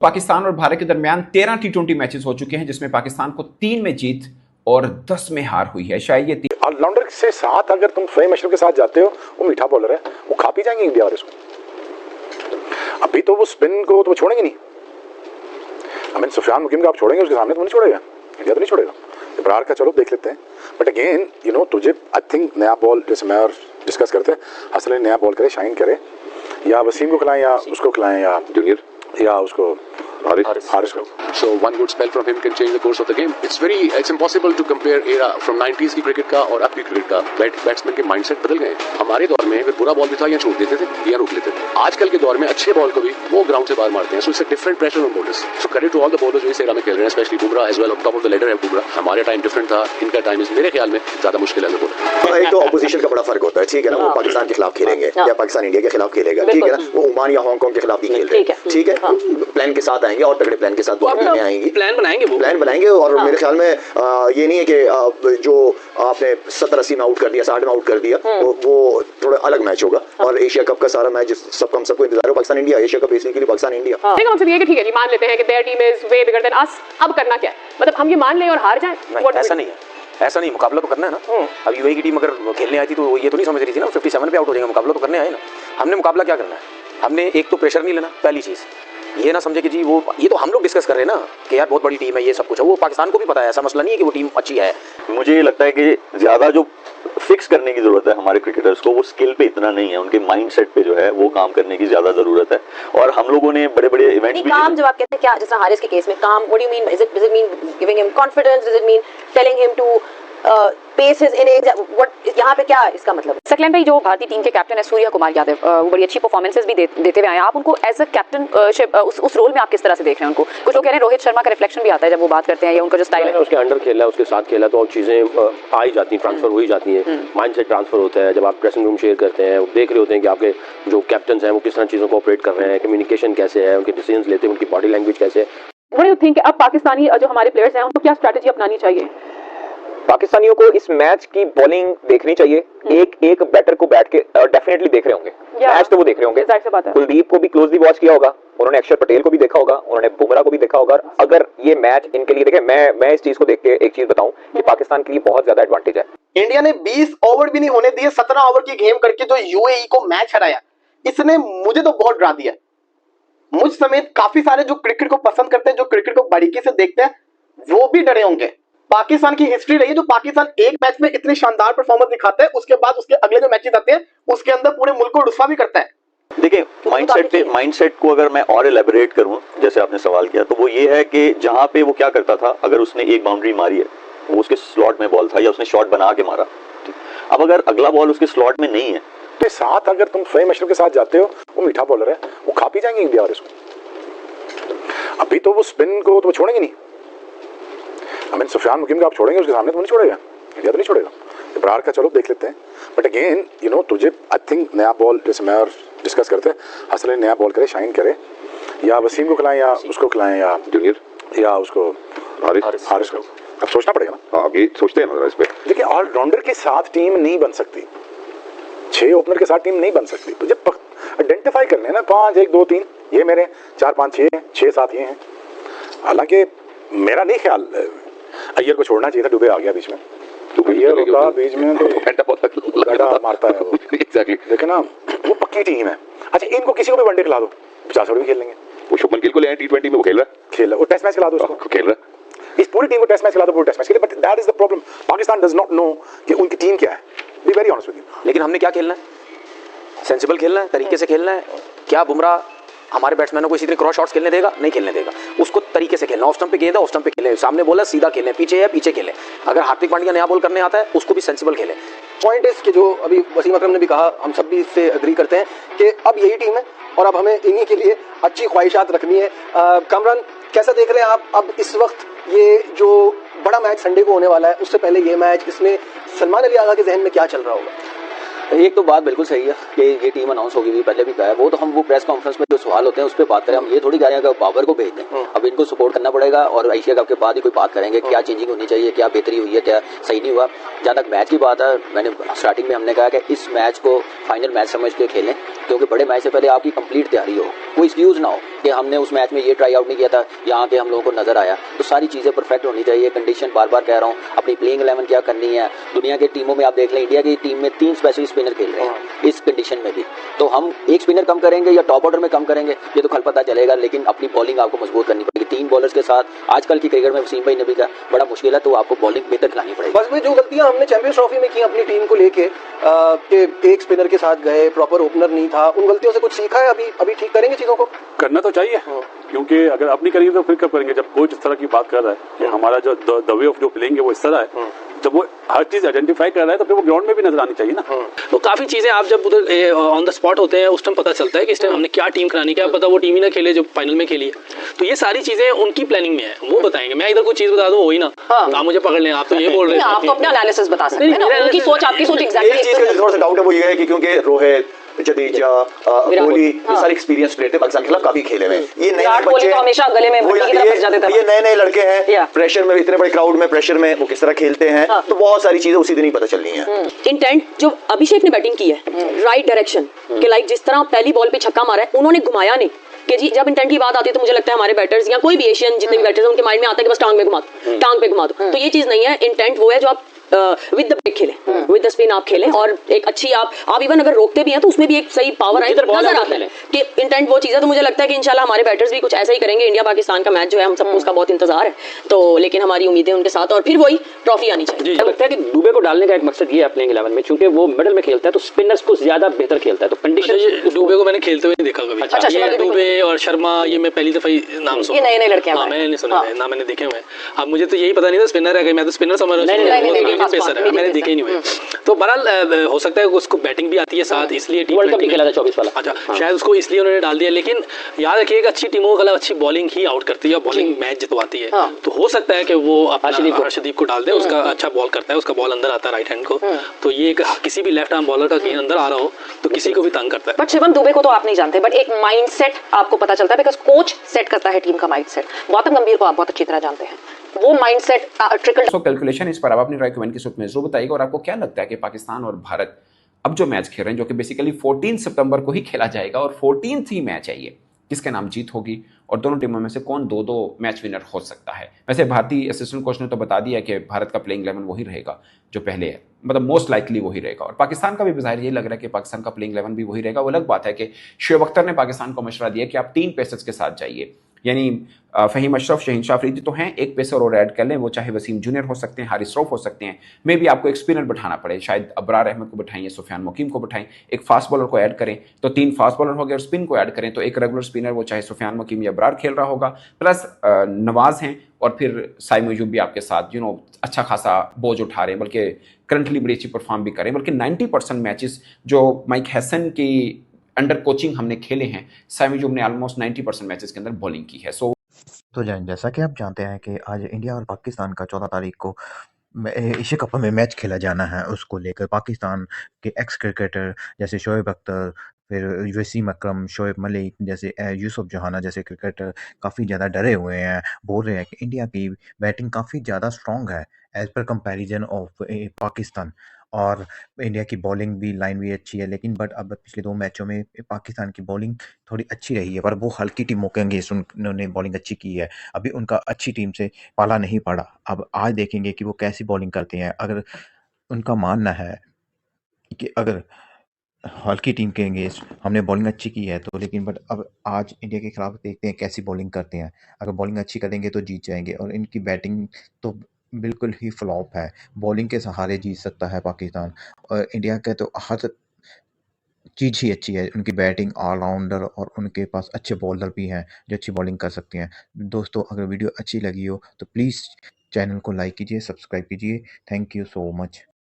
पाकिस्तान और भारत के दरमियान 13 टी20 मैचेस हो चुके हैं, जिसमें पाकिस्तान को 3 में जीत और 10 में हार हुई है। शायद ये ऑलराउंडर से साथ अगर तुम फहीम अशरफ के साथ जाते हो, वो मीठा बॉलर है, वो खा पी जाएंगे इंडिया वाले उसको। अभी तो वो स्पिन को तो वो छोड़ेंगे नहीं। आई मीन सुफियान मुकीम का आप छोड़ेंगे, उसके सामने तो नहीं छोड़ेगा, इंडिया तो नहीं छोड़ेगा। इब्रार का चलो देख लेते हैं, बट अगेन यू नो तुझे आई थिंक नया बॉल, जैसे मैं और डिस्कस करते हैं, हसन अली नया बॉल करे, शाइन करे, या वसीम को खिलाएं या उसको खिलाएं या जूनियर या उसको हारिस को। So one good spell from him can change the course of the game. It's impossible to compare era from 90s की क्रिकेट का और अब की क्रिकेट का। बैट्समैन के माइंडसेट बदल गए। हमारे दौर में अगर बुरा बॉल भी था या छोड़ देते थे या रोक लेते थे। आजकल के दौर में अच्छे बॉल को भी वो ग्राउंड से बाहर मारते हैं। So it's a different pressure on bowlers. So credit to all the bowlers जो इस era में खेल रहे हैं, especially Bumrah as well, top of the ladder है बुमराह। हमारे टाइम डिफरेंट था, इनका टाइम मेरे ख्याल में ज्यादा मुश्किल है बॉलर। एक तो ऑपोजिशन का बड़ा फर्क होता है, ठीक है ना। वो पाकिस्तान के खिलाफ खेलेंगे या पाकिस्तान इंडिया के खिलाफ खेलेगा, ठीक है ना। वो ओमान या हांगकांग के खिलाफ भी खेल रहे हैं, ठीक है। प्लान के साथ आएंगे और तगड़े प्लान के साथ आएंगे, प्लान बनाएंगे और मेरे ख्याल में ये नहीं है कि जो आपने 70-80 में आउट कर दिया, 60 में आउट कर दिया, वो थोड़ा अलग मैच होगा। और एशिया कप का सारा मैच सबको इंतजार है, Pakistan India, Asia cup basically Pakistan India. ठीक है, मतलब ये कि ठीक है जी, मान लेते हैं कि their team is way bigger than us. अब करना क्या है, मतलब हम ये मान लें और हार जाएं? ऐसा नहीं है, ऐसा नहीं, मुकाबला तो करना है ना। अब यूएई की टीम अगर खेलने आई थी तो ये तो नहीं समझ रही थी ना 57 पे आउट हो जाएंगे, मुकाबला तो करने आए ना। हमने मुकाबला क्या करना है, हमने एक तो प्रेशर नहीं लेना, पहली चीज ये ना समझे कि जी वो ये तो हम लोग डिस्कस कर रहे हैं ना कि यार बहुत बड़ी टीम है, ये सब कुछ है, वो पाकिस्तान को भी पता है, ऐसा मसला नहीं है कि वो टीम अच्छी है। मुझे ये लगता है कि ज्यादा जो फिक्स करने की जरूरत है हमारे क्रिकेटर्स को, वो स्किल पे इतना नहीं है, उनके माइंडसेट पे जो है वो काम करने की ज्यादा जरूरत है। और हम लोगों ने बड़े बड़े इवेंट्स भी काम, जब आप कहते हैं क्या, जैसे हारिस के केस में काम, what do you mean? Does it mean giving him confidence? Does it mean telling him to pace his innings? What यहाँ पे क्या इसका मतलब? सकलैन भाई, जो भारतीय टीम के कैप्टन है सूर्या कुमार यादव, वो बड़ी अच्छी परफॉर्मेंसेस भी देते हुए आए। आप उनको एज अ कैप्टन उस रोल में आप किस तरह से देख रहे हैं उनको? कुछ लोग कह रहे हैं रोहित शर्मा का रिफ्लेक्शन भी आता है जब वो बात करते हैं, या उनका जो स्टाइल है उसके अंडर खेला, उसके साथ खेला तो और चीजें आ ही जाती हैं, ट्रांसफर हो ही जाती हैं, माइंडसेट ट्रांसफर होता है। जब आप ड्रेसिंग रूम शेयर करते हैं, देख रहे होते हैं कि आपके जो कैप्टन हैं वो किस तरह चीजों को ऑपरेट कर रहे हैं, कम्युनिकेशन कैसे है, उनके डिसीजंस लेते हैं, उनकी बॉडी लैंग्वेज कैसे है। व्हाट डू यू थिंक अब पाकिस्तानी जो हमारे प्लेयर्स हैं उनको क्या स्ट्रेटजी अपनानी चाहिए? पाकिस्तानियों को इस मैच की बॉलिंग देखनी चाहिए, एक बैटर को बैठ के डेफिनेटली देख रहे होंगे, मैच तो वो देख रहे होंगे। कुलदीप को भी क्लोजली वॉच किया होगा उन्होंने, अक्षर पटेल को भी देखा होगा उन्होंने, बुमराह को भी देखा होगा। अगर ये मैच इनके लिए देखें, मैं इस चीज को देख के एक चीज बताऊं कि पाकिस्तान के लिए बहुत ज्यादा एडवांटेज है। इंडिया ने 20 ओवर भी नहीं होने दिए, 17 ओवर की गेम करके जो यूएई को मैच हराया, इसने मुझे तो बहुत डरा दिया। मुझ समेत काफी सारे जो क्रिकेट को पसंद करते हैं, जो क्रिकेट को बारीकी से देखते हैं, वो भी डरे होंगे। पाकिस्तान की हिस्ट्री रही है, जो पाकिस्तान एक मैच में इतनी शानदार परफॉर्मेंस दिखाता है, उसके बाद उसके अगले जो मैचेस आते हैं उसके अंदर पूरे मुल्क को रुस्वा भी करता है। देखिए माइंडसेट को अगर मैं और एलैबोरेट करूं, जैसे आपने सवाल किया, तो वो ये है कि जहां पे वो क्या करता था, अगर उसने एक बाउंड्री मारी है, वो उसके स्लॉट में बॉल था या उसने शॉट बना के मारा, अब अगर अगला बॉल उसके स्लॉट में नहीं है तो साथ अगर तुम फहीम अशरफ के साथ जाते हो, वो मीठा बॉलर है, वो खा पी जाएंगे इंडिया वाले उसको। अभी तो वो स्पिन को तो वो छोड़ेंगे नहीं। आई मीन सुफियान मुकीम का आप छोड़ेंगे, उसके सामने तो नहीं छोड़ेगा, इंडिया तो नहीं छोड़ेगा। इब्रार का चलो देख लेते हैं, बट अगेन यू नो तुझे आई थिंक नया बॉल, जैसे मैं और डिस्कस करते हैं, हसन अली नया बॉल करे, शाइन करे, या वसीम को खिलाएं या उसको खिलाएं या जूनियर या उसको हारिस को। अब सोचना पड़ेगा ना, आप ये सोचते हैं इस पे। देखिए ऑलराउंडर के साथ टीम नहीं बन सकती, 6 ओपनर के साथ टीम नहीं बन सकती। तो जब आइडेंटिफाई करने हैं ना, 5 1 2 3 ये मेरे, 4 5 6 7 ये हैं। हालांकि मेरा नहीं ख्याल अय्यर को छोड़ना चाहिए था, डुबे आ गया बीच में, अय्यर होता बीच में तो गड़ा मारता है वो। एग्जैक्टली, देखो ना वो पक्की टीम है। अच्छा इनको किसी को भी वनडे खिला दो, 50 ओवर भी खेल लेंगे। वो शुभमन गिल को ले आए T20 में, वो खेल रहा है, वो टेस्ट मैच खिला दो उसको, खेल रहा है। इस पूरी टीम को टेस्ट मैच खिला दो, पूरी टेस्ट मैच के लिए। But that is the problem, Pakistan does not know कि उनकी टीम क्या है। Be very honest with you. लेकिन हमने क्या खेलना है, सेंसिबल खेलना है, तरीके से खेलना है। क्या बुमराह हमारे बैट्समैनों को इसी तरह क्रॉस शॉट्स खेलने देगा? नहीं खेलने देगा, उसको तरीके से खेलना। ऑफ स्टंप पे गेंद है, ऑफ स्टंप पे खेले, सामने बोला सीधा खेले, पीछे है पीछे खेले। अगर हार्दिक पांड्या नया बॉल करने आता है, उसको भी सेंसिबल खेले। पॉइंट इज कि जो अभी वसीम अकरम ने भी कहा, हम सब भी इससे एग्री करते हैं कि अब यही टीम है और अब हमें इन्हीं के लिए अच्छी ख्वाहिशात रखनी है। कामरान, कैसा देख रहे हैं आप अब इस वक्त ये जो बड़ा मैच संडे को होने वाला है, उससे पहले ये मैच, इसमें सलमान अली आगा के जहन में क्या चल रहा होगा? एक तो बात बिल्कुल सही है कि ये टीम अनाउंस होगी, भी पहले भी कहा है, वो तो हम वो प्रेस कॉन्फ्रेंस में जो सवाल होते हैं उस पर बात करें। हम ये थोड़ी कह रहे हैं कि बाबर को भेज दें, अब इनको सपोर्ट करना पड़ेगा और एशिया कप के बाद ही कोई बात करेंगे क्या चेंजिंग होनी चाहिए, क्या बेहतरी हुई है, क्या सही नहीं हुआ। जहाँ तक मैच की बात है, मैंने स्टार्टिंग में हमने कहा कि इस मैच को फाइनल मैच समझ के खेलें क्योंकि बड़े मैच से पहले आपकी कंप्लीट तैयारी हो, कोई एक्सक्यूज ना हो कि हमने उस मैच में ये ट्राई आउट नहीं किया था, यहाँ पे हम लोगों को नजर आया। तो सारी चीज़ें परफेक्ट होनी चाहिए। कंडीशन बार बार कह रहा हूँ, अपनी प्लेइंग 11 क्या करनी है। दुनिया के टीमों में आप देख लें, इंडिया की टीम में 3 स्पेशलिस्ट स्पिनर खेल रहे हैं इस कंडीशन में भी। तो हम एक स्पिनर कम करेंगे या टॉप ऑर्डर में कम करेंगे ये तो कल पता चलेगा, लेकिन अपनी बॉलिंग आपको मजबूत करनी पड़ेगी। 3 बॉलर्स के साथ आजकल की क्रिकेट में वसीम भाई नबी का बड़ा मुश्किल है, तो आपको बॉलिंग बेहतर खिलानी पड़ेगी। बस में जो गलतियां हमने चैंपियंस ट्रॉफी में की अपनी टीम को लेके कि एक स्पिनर के साथ गए, प्रॉपर ओपनर नहीं था, उन गलतियों से कुछ सीखा है? अभी ठीक करेंगे चीजों को? करना तो चाहिए, क्योंकि अगर अब नहीं करेंगे तो फिर कब करेंगे? जब कोच इस तरह की बात कर रहा है कि हमारा जो द वे ऑफ जो प्लेइंग है वो इस तरह है, जब वो हर चीज आइडेंटिफाई कर रहा है तो फिर वो ग्राउंड में भी नजर आनी चाहिए ना। तो काफी चीजें आप जब उधर ऑन द स्पॉट होते हैं उस टाइम पता चलता है कि इस टाइम हमने क्या टीम करानी, क्या पता वो टीम ही ना खेले जो फाइनल में खेली है। तो ये सारी चीजें उनकी प्लानिंग में है, वो बताएंगे। मैं इधर कोई चीज बता दूं वही ना, आप मुझे पकड़ लें, आप तो ये बोल रहे हैं। आप तो अपना एनालिसिस बता सकते हैं ना, उनकी सोच आपकी सोच एग्जैक्टली। एक चीज का थोड़ा सा डाउट है वो ये है कि क्योंकि रोहित, जडेजा, कोहली ये सारे एक्सपीरियंस प्लेयर थे, पाकिस्तान के खिलाफ काफी खेले हुए। ये नए बच्चे तो हमेशा गले में भट्टी की तरह फंस जाते थे। ये नए लड़के हैं, प्रेशर में, इतने बड़े क्राउड में प्रेशर में वो किस तरह खेलते हैं, तो बहुत सारी चीजें उसी दिन ही पता चलनी है। इंटेंट जो अभिषेक ने बैटिंग की है, राइट डायरेक्शन के लाइक जिस तरह पहली बॉल पे छक्का मारा है, उन्होंने घुमाया नहीं कि जी जब इंटेंट की बात आती है तो मुझे लगता है हमारे बैटर्स या कोई भी एशियन जितने भी बैटर्स हैं उनके माइंड में आता है कि बस टांग पे घुमा दो। तो ये चीज नहीं है। इंटेंट वो है जो आप विद द ब्रेक खेलें, विद द स्पिन आप खेलें, और एक अच्छी आप इवन अगर रोकते भी हैं तो उसमें भी एक सही पावर आई नजर आता है कि इंटेंट वो चीज़ है। तो मुझे लगता है कि इंशाल्लाह हमारे बैटर्स भी कुछ ऐसा ही करेंगे। इंडिया पाकिस्तान का मैच जो है हम सबको उसका बहुत इंतजार है, तो लेकिन हमारी उम्मीदें उनके साथ, और फिर वही ट्रॉफी आनी चाहिए। मुझे लगता है कि दुबे को डालने का एक मकसद ये है प्लेइंग 11 में, क्योंकि वो मिडल में खेलता है तो स्पिनर्स को ज्यादा बेहतर खेलता है। तो कंडीशन दुबे को मैंने खेलते हुए नहीं देखा कभी। अच्छा, दुबे और शर्मा ये मैं पहली दफा नाम सुना, ये नए लड़के हैं। मैंने नहीं सुना ना, मैंने देखे हुए। अब मुझे तो यही पता नहीं था स्पिनर है, मैं तो स्पिनर समझ रहा हूँ, पेसर है, मैंने देखे ही नहीं हुए। तो बहरहाल हो सकता है उसको बैटिंग भी आती है साथ, इसलिए वर्ल्ड कप भी खेला था 24 वाला। अच्छा, शायद उसको इसलिए उन्होंने डाल दिया। लेकिन याद रखिए अच्छी टीमों को अच्छी बॉलिंग ही आउट करती है, बॉलिंग मैच जितवाती है। तो हो सकता है कि वो हर्षदीप को डाल दे, उसका अच्छा बॉल करता है, उसका बॉल अंदर आता है राइट हैंड को, तो ये किसी भी लेफ्ट आर्म बॉलर का गेंद अंदर आ रहा हो तो किसी को भी तंग करता है। बट शिवम दुबे को तो आप नहीं जानते, बट एक माइंडसेट आपको पता चलता है, बिकॉज कोच सेट करता है टीम का माइंडसेट। गौतम गंभीर को आप बहुत अच्छी तरह जानते हैं, वो माइंडसेट ट्रिकल। सो कैलकुलेशन इस पर आप अपनी राय कमेंट के सूत्र में जरूर बताइएगा। और आपको क्या लगता है कि पाकिस्तान और भारत अब जो मैच खेल रहे हैं, जो कि बेसिकली 14 सितंबर को ही खेला जाएगा और 14th ही मैच है ये, किसके नाम जीत होगी और दोनों टीमों में से कौन 2-2 मैच विनर हो सकता है? वैसे भारतीय असिस्टेंट कोच ने तो बता दिया कि भारत का प्लेइंग 11 वही रहेगा जो पहले है, मतलब मोस्ट लाइकली वही रहेगा। और पाकिस्तान का भी बाहर ये लग रहा है कि पाकिस्तान का प्लेइंग 11 भी वही रहेगा। वो अलग बात है कि शोएब अख्तर ने पाकिस्तान को मशवरा दिया कि आप 3 पेसर्स के साथ जाइए, यानी फ़हीम अशरफ, शहीन शाह अफरीदी तो हैं, एक पेसर और ऐड कर लें, वो चाहे वसीम जूनियर हो सकते हैं, हारिस रऊफ हो सकते हैं, मे भी आपको एक स्पिनर बैठाना पड़े, शायद अबरार अहमद को बैठाएं, सुफियान मुकीम को बैठाएं, एक फास्ट बॉलर को ऐड करें तो 3 फास्ट बॉलर हो गए, और स्पिन को ऐड करें तो एक रेगुलर स्पिनर वो चाहे सुफियान मुकीम या अबरार खेल रहा होगा, प्लस नवाज हैं, और फिर साइम अयूब भी आपके साथ अच्छा खासा बोझ उठा रहे हैं, बल्कि करंटली बड़ी अच्छी परफॉर्म भी करें। बल्कि 90% मैचेस जो माइक हैसन की अंडर कोचिंग हमने खेले हैं, साइम अयूब ने ऑलमोस्ट 90% मैचेस के अंदर बॉलिंग की है। सो तो जैसा कि आप जानते हैं कि आज इंडिया और पाकिस्तान का 14 तारीख को एशिया कप में मैच खेला जाना है। उसको लेकर पाकिस्तान के एक्स क्रिकेटर जैसे शोएब अख्तर, फिर वसीम अकरम, शोएब मलिक जैसे यूसुफ जोहाना जैसे क्रिकेटर काफ़ी ज़्यादा डरे हुए हैं, बोल रहे हैं कि इंडिया की बैटिंग काफ़ी ज़्यादा स्ट्रॉन्ग है as per comparison of Pakistan, और इंडिया की बॉलिंग भी लाइन भी अच्छी है। लेकिन बट अब पिछले 2 मैचों में पाकिस्तान की बॉलिंग थोड़ी अच्छी रही है, पर वो हल्की टीमों के अगेंस्ट उन्होंने बॉलिंग अच्छी की है। अभी उनका अच्छी टीम से पाला नहीं पड़ा। अब आज देखेंगे कि वो कैसी बॉलिंग करते हैं। अगर उनका मानना है कि अगर हल्की टीम के अगेंस्ट हमने बॉलिंग अच्छी की है तो, लेकिन बट अब आज इंडिया के खिलाफ देखते हैं कैसी बॉलिंग करते हैं। अगर बॉलिंग अच्छी करेंगे तो जीत जाएंगे, और इनकी बैटिंग तो बिल्कुल ही फ्लॉप है। बॉलिंग के सहारे जीत सकता है पाकिस्तान, और इंडिया के तो हर चीज़ ही अच्छी है। उनकी बैटिंग ऑलराउंडर, और उनके पास अच्छे बॉलर भी हैं जो अच्छी बॉलिंग कर सकते हैं। दोस्तों, अगर वीडियो अच्छी लगी हो तो प्लीज़ चैनल को लाइक कीजिए, सब्सक्राइब कीजिए। Thank you so much.